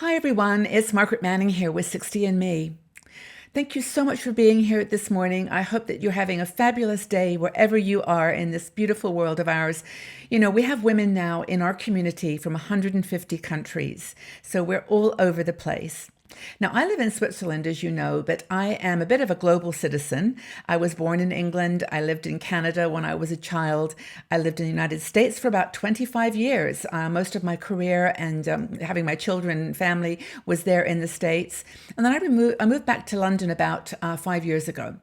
Hi everyone, it's Margaret Manning here with 60 and Me. Thank you so much for being here this morning. I hope that you're having a fabulous day wherever you are in this beautiful world of ours. You know, we have women now in our community from 150 countries, so we're all over the place. Now, I live in Switzerland, as you know, but I am a bit of a global citizen. I was born in England. I lived in Canada when I was a child. I lived in the United States for about 25 years. Most of my career and having my children and family was there in the States. And then I moved back to London about 5 years ago.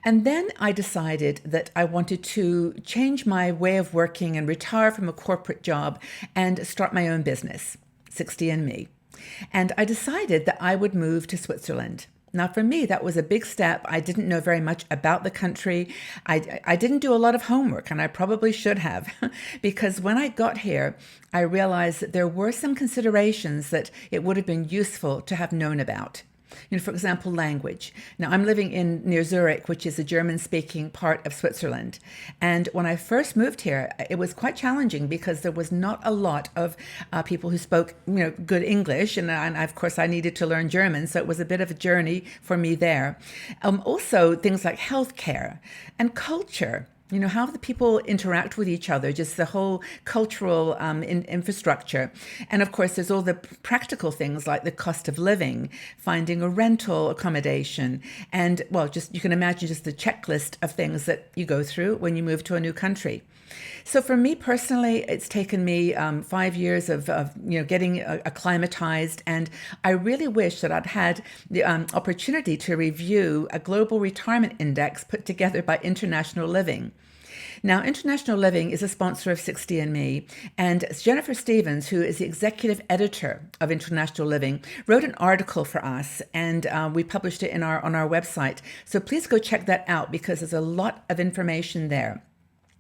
And then I decided that I wanted to change my way of working and retire from a corporate job and start my own business, 60 and Me. And I decided that I would move to Switzerland. Now, for me, that was a big step. I didn't know very much about the country. I didn't do a lot of homework, and I probably should have, because when I got here, I realized that there were some considerations that it would have been useful to have known about. You know, for example, language. Now, I'm living in near Zurich, which is a German-speaking part of Switzerland. And when I first moved here, it was quite challenging because there was not a lot of people who spoke, good English. And of course, I needed to learn German, so it was a bit of a journey for me there. Also, things like healthcare and culture. You know, how the people interact with each other, just the whole cultural infrastructure. And of course, there's all the practical things like the cost of living, finding a rental accommodation, and, well, just you can imagine just the checklist of things that you go through when you move to a new country. So for me personally, it's taken me 5 years of getting acclimatized, and I really wish that I'd had the opportunity to review a global retirement index put together by International Living. Now, International Living is a sponsor of 60 and Me, and Jennifer Stevens, who is the executive editor of International Living, wrote an article for us, and we published it on our website. So please go check that out because there's a lot of information there.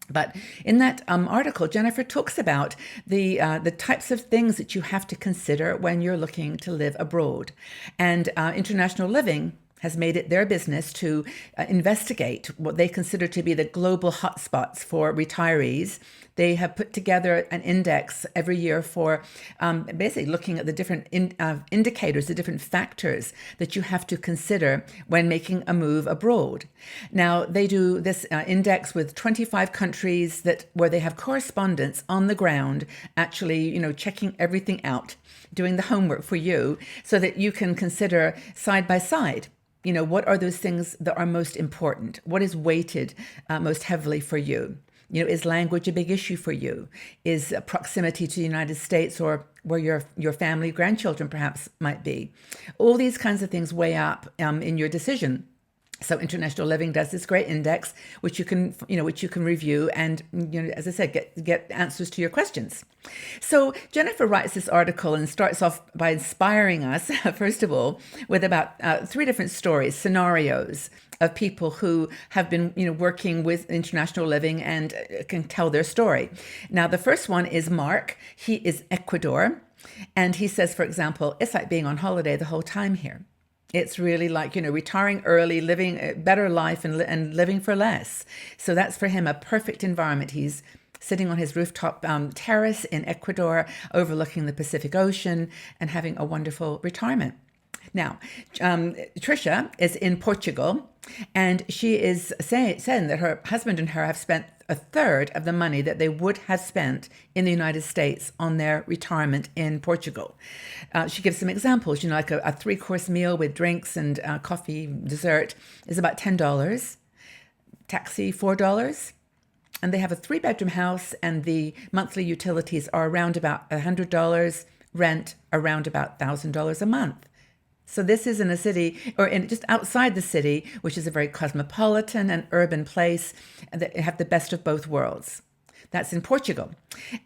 But in that article, Jennifer talks about the types of things that you have to consider when you're looking to live abroad. And International Living has made it their business to investigate what they consider to be the global hotspots for retirees. They have put together an index every year for basically looking at the different indicators, the different factors that you have to consider when making a move abroad. Now, they do this index with 25 countries where they have correspondents on the ground, actually, checking everything out, doing the homework for you so that you can consider side by side. What are those things that are most important? What is weighted most heavily for you? Is language a big issue for you? Is proximity to the United States or where your family, grandchildren perhaps might be? All these kinds of things weigh up in your decision. So International Living does this great index, which you can review and, as I said, get answers to your questions. So Jennifer writes this article and starts off by inspiring us, first of all, with about 3 different stories, scenarios of people who have been, working with International Living and can tell their story. Now, the first one is Mark. He is Ecuador, and he says, for example, it's like being on holiday the whole time here. It's really like, retiring early, living a better life and living for less. So that's for him a perfect environment. He's sitting on his rooftop terrace in Ecuador, overlooking the Pacific Ocean and having a wonderful retirement. Now, Tricia is in Portugal, and she is saying that her husband and her have spent a third of the money that they would have spent in the United States on their retirement in Portugal. She gives some examples, like a 3-course meal with drinks and coffee, dessert is about $10, taxi $4, and they have a 3-bedroom house and the monthly utilities are around about $100, rent around about $1,000 a month. So this is in a city, or just outside the city, which is a very cosmopolitan and urban place that have the best of both worlds. That's in Portugal.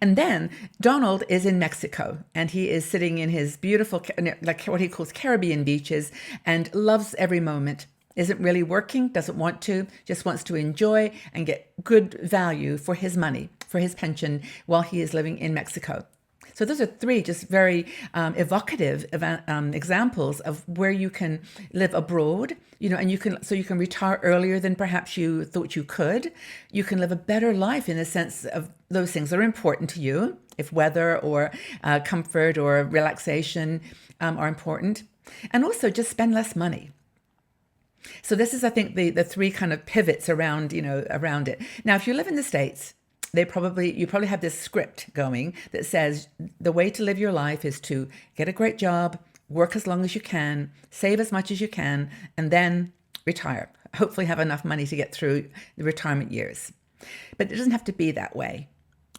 And then Donald is in Mexico, and he is sitting in his beautiful, like what he calls Caribbean beaches, and loves every moment. Isn't really working, doesn't want to, just wants to enjoy and get good value for his money, for his pension while he is living in Mexico. So those are three just very evocative examples of where you can live abroad, and you can retire earlier than perhaps you thought you could. You can live a better life in the sense of those things that are important to you, if weather or comfort or relaxation are important, and also just spend less money. So this is, I think, the three kind of pivots around it. Now, if you live in the States, you probably have this script going that says the way to live your life is to get a great job, work as long as you can, save as much as you can, and then retire. Hopefully have enough money to get through the retirement years. But it doesn't have to be that way.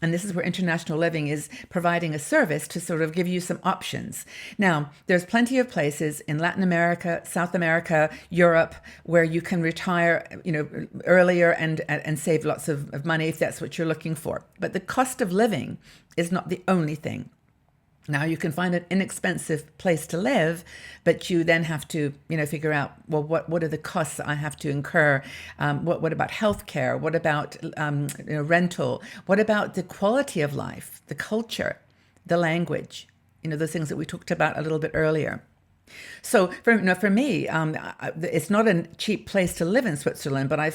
And this is where international living is providing a service to sort of give you some options. Now, there's plenty of places in Latin America, South America, Europe, where you can retire, earlier and save lots of money if that's what you're looking for. But the cost of living is not the only thing. Now, you can find an inexpensive place to live, but you then have to, figure out, well, what are the costs I have to incur? What about healthcare? What about rental? What about the quality of life, the culture, the language? Those things that we talked about a little bit earlier. So for me, it's not a cheap place to live in Switzerland, but I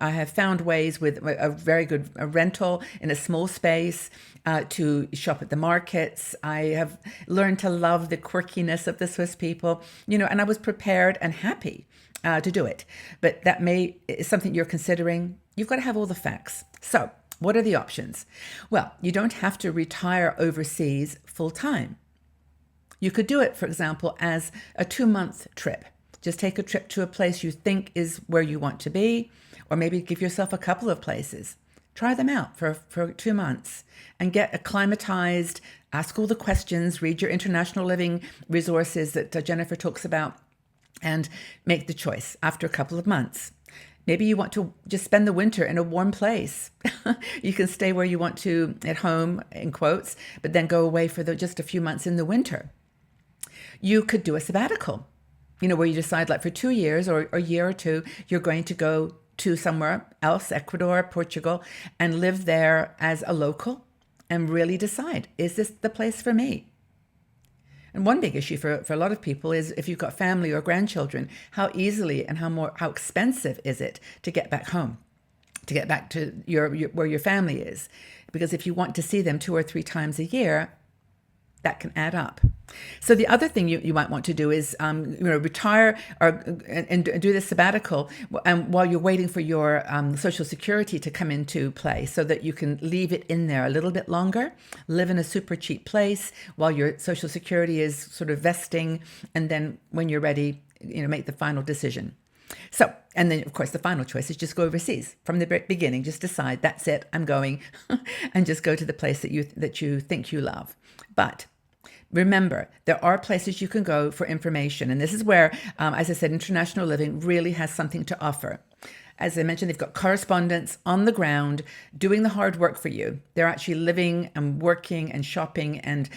have found ways with a very good rental in a small space to shop at the markets. I have learned to love the quirkiness of the Swiss people, and I was prepared and happy to do it. But that is something you're considering. You've got to have all the facts. So what are the options? Well, you don't have to retire overseas full time. You could do it, for example, as a 2-month trip. Just take a trip to a place you think is where you want to be, or maybe give yourself a couple of places. Try them out for 2 months and get acclimatized, ask all the questions, read your international living resources that Jennifer talks about, and make the choice after a couple of months. Maybe you want to just spend the winter in a warm place. You can stay where you want to at home, in quotes, but then go away for just a few months in the winter. You could do a sabbatical, where you decide like for 2 years or a year or two, you're going to go to somewhere else, Ecuador, Portugal, and live there as a local and really decide, is this the place for me? And one big issue for a lot of people is if you've got family or grandchildren, how easily and how expensive is it to get back home, to get back to where your family is? Because if you want to see them 2 or 3 times a year, that can add up. So the other thing you might want to do is retire and do this sabbatical while you're waiting for your Social Security to come into play, so that you can leave it in there a little bit longer, live in a super cheap place while your Social Security is sort of vesting, and then when you're ready, make the final decision. So, and then of course the final choice is just go overseas from the beginning. Just decide, that's it, I'm going, and just go to the place that you think you love. But remember, there are places you can go for information. And this is where, as I said, international living really has something to offer. As I mentioned, they've got correspondents on the ground doing the hard work for you. They're actually living and working and shopping and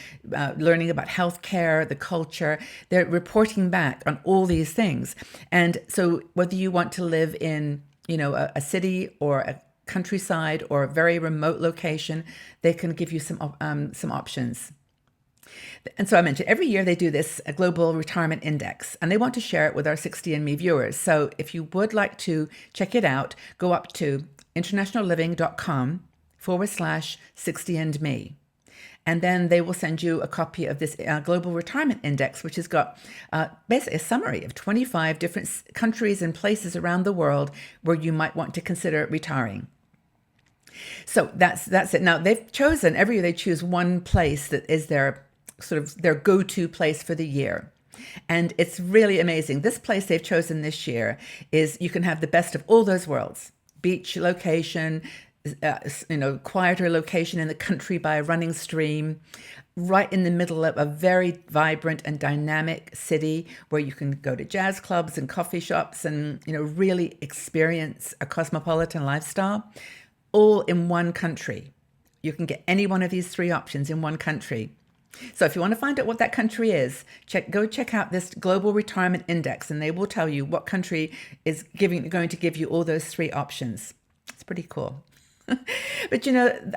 learning about healthcare, the culture. They're reporting back on all these things. And so whether you want to live in, a city or a countryside or a very remote location, they can give you some options. And so I mentioned every year they do this a global retirement index, and they want to share it with our 60andMe viewers. So if you would like to check it out, go up to internationalliving.com/60andMe. And then they will send you a copy of this global retirement index, which has got basically a summary of 25 different countries and places around the world where you might want to consider retiring. So that's it. Now they've chosen, every year they choose one place that is their go-to place for the year. And it's really amazing. This place they've chosen this year is, you can have the best of all those worlds. Beach location, quieter location in the country by a running stream, right in the middle of a very vibrant and dynamic city where you can go to jazz clubs and coffee shops and, really experience a cosmopolitan lifestyle, all in one country. You can get any one of these 3 options in one country. So if you want to find out what that country is, go check out this Global Retirement Index, and they will tell you what country is going to give you all those 3 options. It's pretty cool. But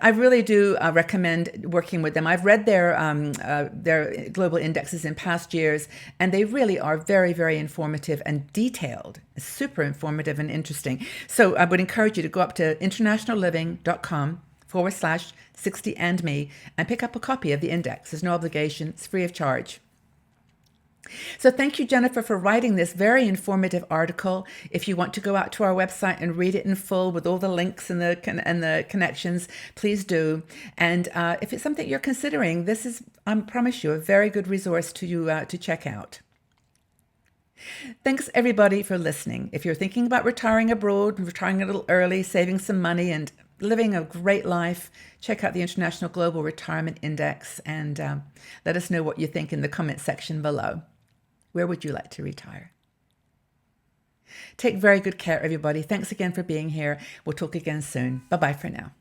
I really do recommend working with them. I've read their global indexes in past years, and they really are very, very informative and detailed, super informative and interesting. So I would encourage you to go up to internationalliving.com/60andme and pick up a copy of the index. There's no obligation, it's free of charge. So thank you, Jennifer, for writing this very informative article. If you want to go out to our website and read it in full with all the links and the connections, please do. And if it's something you're considering, this is, I promise you, a very good resource to check out. Thanks, everybody, for listening. If you're thinking about retiring abroad, retiring a little early, saving some money, and living a great life, check out the International Global Retirement Index and let us know what you think in the comment section below. Where would you like to retire? Take very good care, everybody. Thanks again for being here. We'll talk again soon. Bye-bye for now.